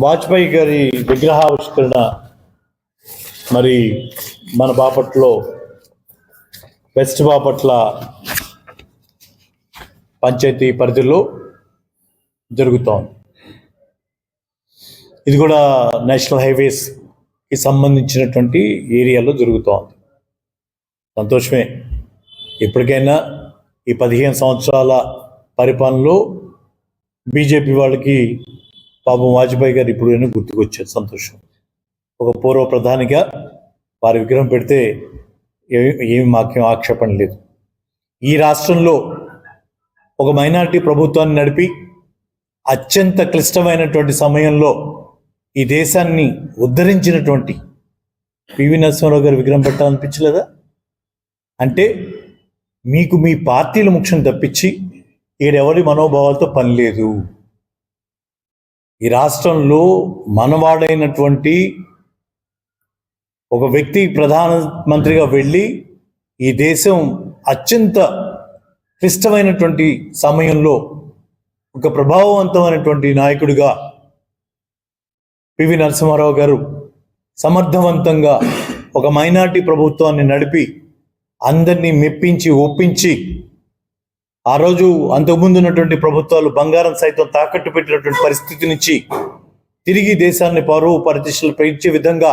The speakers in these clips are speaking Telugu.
వాజ్పేయి గారి విగ్రహావిష్కరణ మరి మన బాపట్లో వెస్ట్ బాపట్ల పంచాయతీ పరిధిలో జరుగుతోంది. ఇది కూడా నేషనల్ హైవేస్కి సంబంధించినటువంటి ఏరియాలో జరుగుతోంది. సంతోషమే. ఎప్పటికైనా ఈ 15 సంవత్సరాల పరిపాలనలో బీజేపీ వాళ్ళకి పాపం వాజ్పేయి గారు ఇప్పుడు గుర్తుకొచ్చారు. సంతోషం. ఒక పూర్వ ప్రధానిగా వారి విగ్రహం పెడితే ఏమి మాకేం ఆక్షేపణ లేదు. ఈ రాష్ట్రంలో ఒక మైనారిటీ ప్రభుత్వాన్ని నడిపి అత్యంత క్లిష్టమైనటువంటి సమయంలో ఈ దేశాన్ని ఉద్ధరించినటువంటి పివి నరసింహారావు గారి విగ్రహం పెట్టాలనిపించలేదా? అంటే మీకు మీ పార్టీల ముఖ్యం తప్పించి ఈడెవరి మనోభావాలతో పని లేదు. ఈ రాష్ట్రంలో మనవాడైనటువంటి ఒక వ్యక్తి ప్రధానమంత్రిగా వెళ్ళి ఈ దేశం అత్యంత క్లిష్టమైనటువంటి సమయంలో ఒక ప్రభావవంతమైనటువంటి నాయకుడిగా పివి నరసింహారావు గారు సమర్థవంతంగా ఒక మైనారిటీ ప్రభుత్వాన్ని నడిపి అందరినీ మెప్పించి ఒప్పించి ఆ రోజు అంతకుముందు ఉన్నటువంటి ప్రభుత్వాలు బంగారం సైతం తాకట్టు పెట్టినటువంటి పరిస్థితి నుంచి తిరిగి దేశాన్ని పరువు ప్రతిష్టలు పెంచే విధంగా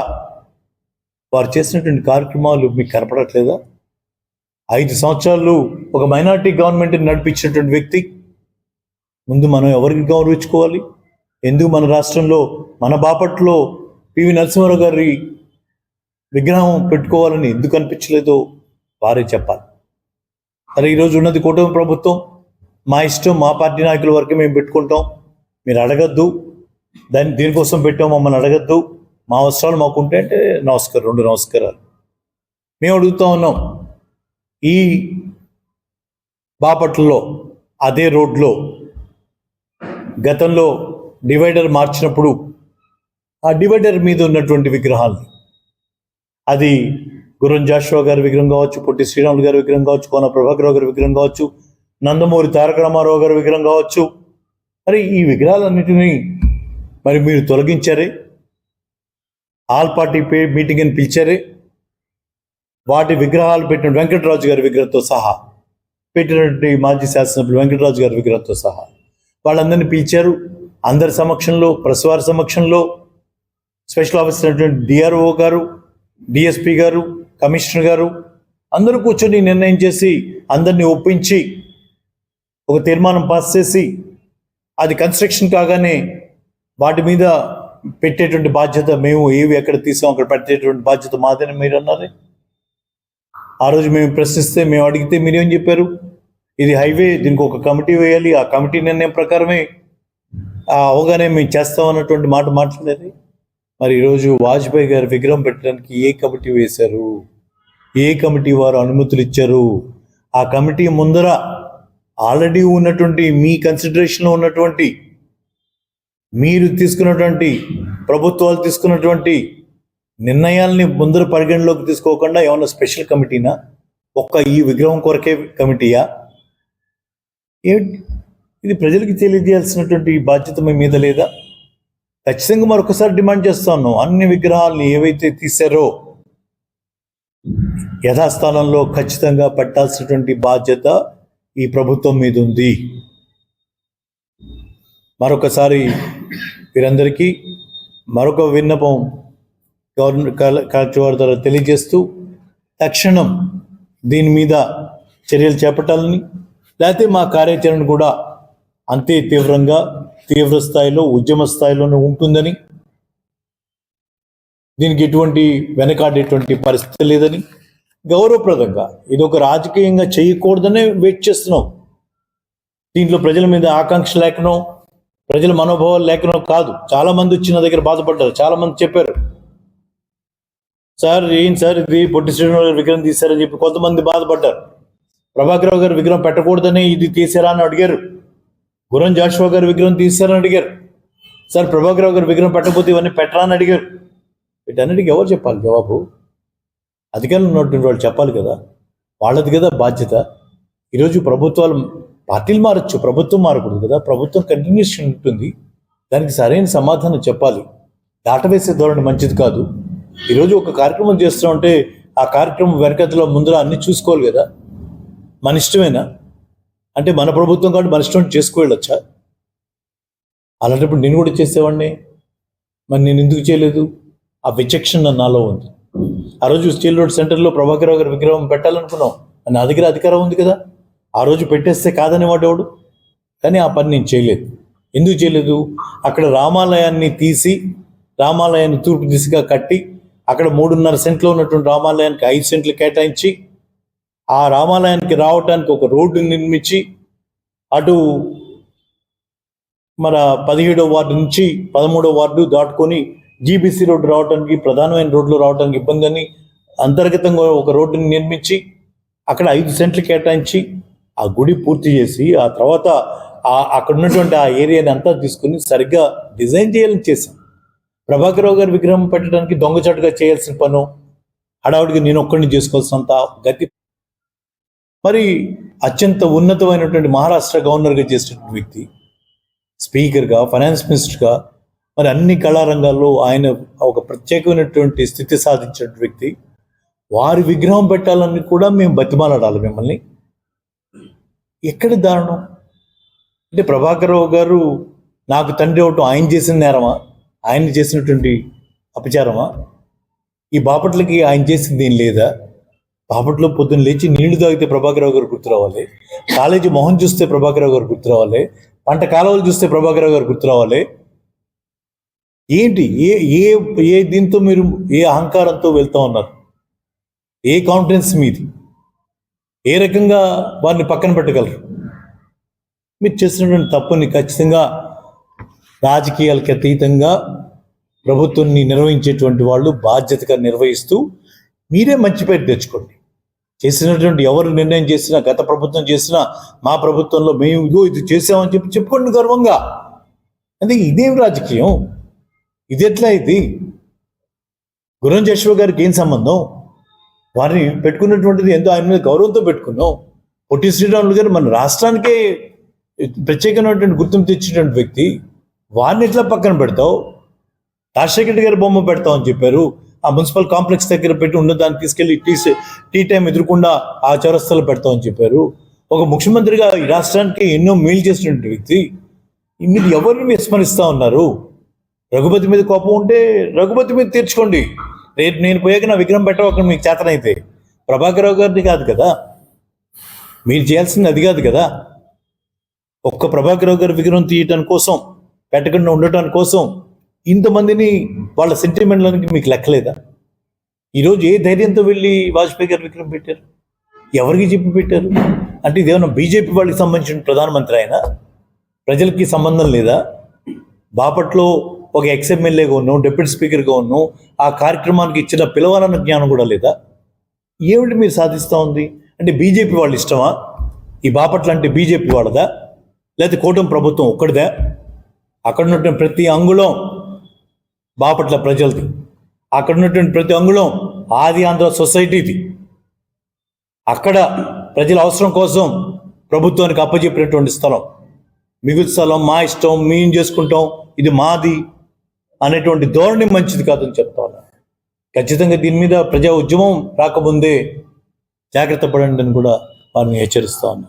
వారు చేసినటువంటి కార్యక్రమాలు మీకు కనపడట్లేదా? 5 సంవత్సరాలు ఒక మైనారిటీ గవర్నమెంట్ని నడిపించినటువంటి వ్యక్తి ముందు మనం ఎవరికి గౌరవించుకోవాలి? ఎందుకు మన రాష్ట్రంలో మన బాపట్లో పివి నరసింహారావు గారి విగ్రహం పెట్టుకోవాలని ఎందుకు అనిపించలేదో వారే చెప్పాలి. సరే, ఈరోజు ఉన్నది కూటమి ప్రభుత్వం, మా ఇష్టం, మా పార్టీ నాయకుల వరకే మేము పెట్టుకుంటాం, మీరు అడగద్దు, దీనికోసం పెట్టాం, మమ్మల్ని అడగద్దు, మా అవసరాలు మాకుంటే అంటే నమస్కారం, 2 నమస్కారాలు. మేము అడుగుతా ఉన్నాం, ఈ బాపట్లలో అదే రోడ్లో గతంలో డివైడర్ మార్చినప్పుడు ఆ డివైడర్ మీద ఉన్నటువంటి విగ్రహాలు, అది గుర్రం జాషువా గారి విగ్రహం కావచ్చు, పొట్టి శ్రీరాములు గారి విగ్రహం కావచ్చు, కోన ప్రభాకర్ గారి విగ్రహం కావచ్చు, నందమూరి తారక రామారావు గారి విగ్రహం కావచ్చు, మరి ఈ విగ్రహాలన్నిటినీ మరి మీరు తొలగించారే, ఆల్ పార్టీ మీటింగ్ అని పిలిచారే, వాటి విగ్రహాలు పెట్టిన వెంకటరాజు గారి విగ్రహంతో సహా, పెట్టినటువంటి మాజీ శాసనసభ్యులు వెంకటరాజు గారి విగ్రహంతో సహా వాళ్ళందరినీ పిలిచారు. అందరి సమక్షంలో, ప్రెస్ వారి సమక్షంలో, స్పెషల్ ఆఫీసర్ అయినటువంటి డిఆర్ఓ గారు, డిఎస్పీ గారు, కమిషనర్ గారు అందరూ కూర్చొని నిర్ణయం చేసి అందరినీ ఒప్పించి ఒక తీర్మానం పాస్ చేసి అది కన్స్ట్రక్షన్ కాగానే వాటి మీద పెట్టేటువంటి బాధ్యత మేము ఏవి ఎక్కడ తీసాం అక్కడ పెట్టేటువంటి బాధ్యత మాదని మీరు అన్నారే. ఆ రోజు మేము ప్రశ్నిస్తే, మేము అడిగితే మీరేం చెప్పారు? ఇది హైవే, దీనికి ఒక కమిటీ వేయాలి, ఆ కమిటీ నిర్ణయం ప్రకారమే అవగానే మేము చేస్తాం అన్నటువంటి మాట మాట్లాడేది. మరి ఈరోజు వాజ్పేయి గారి విగ్రహం పెట్టడానికి ఏ కమిటీ వేశారు? ఏ కమిటీ వారు అనుమతులు ఇచ్చారు? ఆ కమిటీ ముందర ఆల్రెడీ ఉన్నటువంటి మీ కన్సిడరేషన్లో ఉన్నటువంటి మీరు తీసుకున్నటువంటి ప్రభుత్వాలు తీసుకున్నటువంటి నిర్ణయాల్ని ముందర పరిగణలోకి తీసుకోకుండా ఏమన్నా స్పెషల్ కమిటీనా? ఈ విగ్రహం కొరకే కమిటీయా? ఇది ప్రజలకి తెలియజేయాల్సినటువంటి బాధ్యత మీ మీద లేదా? ఖచ్చితంగా మరొకసారి డిమాండ్ చేస్తా ఉన్నాం, అన్ని విగ్రహాలను ఏవైతే తీశారో యథాస్థానంలో ఖచ్చితంగా పెట్టాల్సినటువంటి బాధ్యత ఈ ప్రభుత్వం మీద ఉంది. మరొకసారి వీరందరికీ మరొక విన్నపం కలెక్టర్ వారి ద్వారా తెలియజేస్తూ తక్షణం దీని మీద చర్యలు చేపట్టాలని, లేకపోతే మా కార్యాచరణ కూడా అంతే తీవ్ర స్థాయిలో, ఉద్యమ స్థాయిలోనే ఉంటుందని, దీనికి ఎటువంటి వెనకాడేటువంటి పరిస్థితి లేదని, గౌరవప్రదంగా ఇది ఒక రాజకీయంగా చేయకూడదనే వెయిట్ చేస్తున్నాం. దీంట్లో ప్రజల మీద ఆకాంక్ష లేకనో, ప్రజల మనోభావాలు లేకనో కాదు. చాలామంది వచ్చి నా దగ్గర బాధపడ్డారు. చాలామంది చెప్పారు, సార్ ఏంటి సార్ ఇది పొట్టి శ్రీరాములు గారి విగ్రహం తీశారని చెప్పి కొంతమంది బాధపడ్డారు. ప్రభాకర్ రావు గారి విగ్రహం పెట్టకూడదని ఇది తీసారా అని అడిగారు. గుర్రం జాషువా గారి విగ్రహం తీశారని అడిగారు. సార్ ప్రభాకర్ రావు గారి విగ్రహం పెట్టకపోతే ఇవన్నీ పెట్టరా అని అడిగారు. వీటన్నిటికీ ఎవరు చెప్పాలి జవాబు? అధికారులు ఉన్నటువంటి వాళ్ళు చెప్పాలి కదా, వాళ్ళది కదా బాధ్యత. ఈరోజు ప్రభుత్వాలు పార్టీలు మారచ్చు, ప్రభుత్వం మారకూడదు కదా. ప్రభుత్వం కంటిన్యూషన్ ఉంటుంది. దానికి సరైన సమాధానం చెప్పాలి. దాటవేసే ధోరణి మంచిది కాదు. ఈరోజు ఒక కార్యక్రమం చేస్తున్నామంటే ఆ కార్యక్రమం వెనకతలో ముందర అన్ని చూసుకోవాలి కదా. మన ఇష్టమేనా? అంటే మన ప్రభుత్వం కాబట్టి మన ఇష్టం చేసుకువెళ్ళొచ్చా? అలాంటప్పుడు నేను కూడా చేసేవాడిని. మరి నేను ఎందుకు చేయలేదు? ఆ విచక్షణ నాలో ఉంది. ఆ రోజు స్టీల్ రోడ్ సెంటర్లో ప్రభాకర్ రావు గారి విగ్రహం పెట్టాలనుకున్నాం. నా దగ్గర అధికారం ఉంది కదా. ఆ రోజు పెట్టేస్తే కాదని వాడేవాడు. కానీ ఆ పని నేను చేయలేదు. ఎందుకు చేయలేదు? అక్కడ రామాలయాన్ని తీసి రామాలయాన్ని తూర్పు దిశగా కట్టి అక్కడ 3.5 సెంట్లో ఉన్నటువంటి రామాలయానికి 5 సెంట్లు కేటాయించి ఆ రామాలయానికి రావటానికి ఒక రోడ్డు నిర్మించి అటు మన 17వ వార్డు నుంచి 13వ వార్డు దాటుకొని జీబీసీ రోడ్డు రావడానికి, ప్రధానమైన రోడ్లు రావడానికి ఇబ్బంది అని అంతర్గతంగా ఒక రోడ్డుని నిర్మించి అక్కడ 5 సెంట్లు కేటాయించి ఆ గుడి పూర్తి చేసి ఆ తర్వాత అక్కడ ఉన్నటువంటి ఆ ఏరియాని అంతా తీసుకుని సరిగ్గా డిజైన్ చేయాలని చేశాం. ప్రభాకర్ రావు గారి విగ్రహం పెట్టడానికి దొంగచాటుగా చేయాల్సిన పను హడావుడిగా నేను ఒక్కడిని చేసుకోవాల్సినంత గతి. మరి అత్యంత ఉన్నతమైనటువంటి మహారాష్ట్ర గవర్నర్గా చేసినటువంటి వ్యక్తి, స్పీకర్గా, ఫైనాన్స్ మినిస్టర్గా, మరి అన్ని కళారంగాల్లో ఆయన ఒక ప్రత్యేకమైనటువంటి స్థితి సాధించిన వ్యక్తి. వారి విగ్రహం పెట్టాలని కూడా మేము బతిమాలాడాలి మిమ్మల్ని. ఎక్కడి దారుణం అంటే ప్రభాకర్ రావు గారు నాకు తండ్రి అవటం ఆయన చేసిన నేరమా? ఆయన చేసినటువంటి అపచారమా? ఈ బాపట్లకి ఆయన చేసింది ఏం లేదా? బాపట్లో పొద్దున్న లేచి నీళ్లు తాగితే ప్రభాకర్ రావు గారు గుర్తు రావాలి, కాలేజీ మొహం చూస్తే ప్రభాకర్ రావు గారు గుర్తు రావాలి, పంట కాలువలు చూస్తే ప్రభాకర్ రావు గారు గుర్తు రావాలి. ఏంటి ఏ ఏ ఏ దీంతో మీరు ఏ అహంకారంతో వెళ్తూ ఉన్నారు? ఏ కాన్ఫిడెన్స్ మీది? ఏ రకంగా వారిని పక్కన పెట్టగలరు? మీరు చేసినటువంటి తప్పుని ఖచ్చితంగా రాజకీయాలకు అతీతంగా ప్రభుత్వాన్ని నిర్వహించేటువంటి వాళ్ళు బాధ్యతగా నిర్వహిస్తూ మీరే మంచి పేరు తెచ్చుకోండి. చేసినటువంటి ఎవరు నిర్ణయం చేసినా, గత ప్రభుత్వం చేసినా, మా ప్రభుత్వంలో మేము ఇగో ఇది చేసామని చెప్పుకోండి గర్వంగా. అంటే ఇదేం రాజకీయం? ఇది ఎట్లా? ఇది గుర్రం జాషువా గారికి ఏం సంబంధం? వారిని పెట్టుకున్నటువంటిది ఎంతో ఆయన మీద గౌరవంతో పెట్టుకున్నాం. పొట్టి శ్రీరాములు గారు మన రాష్ట్రానికే ప్రత్యేకమైనటువంటి గుర్తింపు తెచ్చినటువంటి వ్యక్తి. వారిని ఎట్లా పక్కన పెడతావు? రాజశేఖర రెడ్డి గారి బొమ్మ పెడతామని చెప్పారు. ఆ మున్సిపల్ కాంప్లెక్స్ దగ్గర పెట్టి ఉన్న దాన్ని తీసుకెళ్లి టీ టైం ఎదురకుండా ఆ చౌరస్తాలో పెడతామని చెప్పారు. ఒక ముఖ్యమంత్రిగా ఈ రాష్ట్రానికి ఎన్నో మేలు చేసినటువంటి వ్యక్తి. మీరు ఎవరిని విస్మరిస్తూ ఉన్నారు? రఘుపతి మీద కోపం ఉంటే రఘుపతి మీద తీర్చుకోండి. రేపు నేను పోయాక నా విగ్రహం పెట్టవు అక్కడ మీకు చేతనైతే. ప్రభాకర్ రావు గారిది కాదు కదా, మీరు చేయాల్సింది అది కాదు కదా. ఒక్క ప్రభాకర్ రావు గారి విగ్రహం తీయటం కోసం, పెట్టకుండా ఉండటం కోసం ఇంతమందిని వాళ్ళ సెంటిమెంట్లకి మీకు లెక్కలేదా? ఈరోజు ఏ ధైర్యంతో వెళ్ళి వాజ్పేయి గారి విగ్రహం పెట్టారు? ఎవరికి చెప్పి పెట్టారు? అంటే ఇదేమన్నా బీజేపీ వాళ్ళకి సంబంధించిన ప్రధానమంత్రి అయినా? ప్రజలకి సంబంధం లేదా? బాపట్లో ఒక ఎక్స్ఎమ్మెల్యేగా ఉన్నాం, డిప్యూటీ స్పీకర్గా ఉన్నాం. ఆ కార్యక్రమానికి ఇచ్చిన పిలవాలన్న జ్ఞానం కూడా లేదా? ఏమిటి మీరు సాధిస్తూ ఉంది? అంటే బీజేపీ వాళ్ళు ఇష్టమా? ఈ బాపట్ల అంటే బీజేపీ వాళ్ళదా, లేకపోతే కూటమి ప్రభుత్వం ఒక్కడిదా? అక్కడ ఉన్నటువంటి ప్రతి అంగుళం బాపట్ల ప్రజలది. అక్కడ ఉన్నటువంటి ప్రతి అంగుళం ఆది ఆంధ్ర సొసైటీది. అక్కడ ప్రజల అవసరం కోసం ప్రభుత్వానికి అప్పచెప్పినటువంటి స్థలం. మిగులు స్థలం మా ఇష్టం, మేము చేసుకుంటాం, ఇది మాది అనేటువంటి ధోరణి మంచిది కాదని చెప్తా ఉన్నా. ఖచ్చితంగా దీని మీద ప్రజా ఉద్యమం రాకముందే జాగ్రత్త పడండి అని కూడా వారిని హెచ్చరిస్తా ఉన్నా.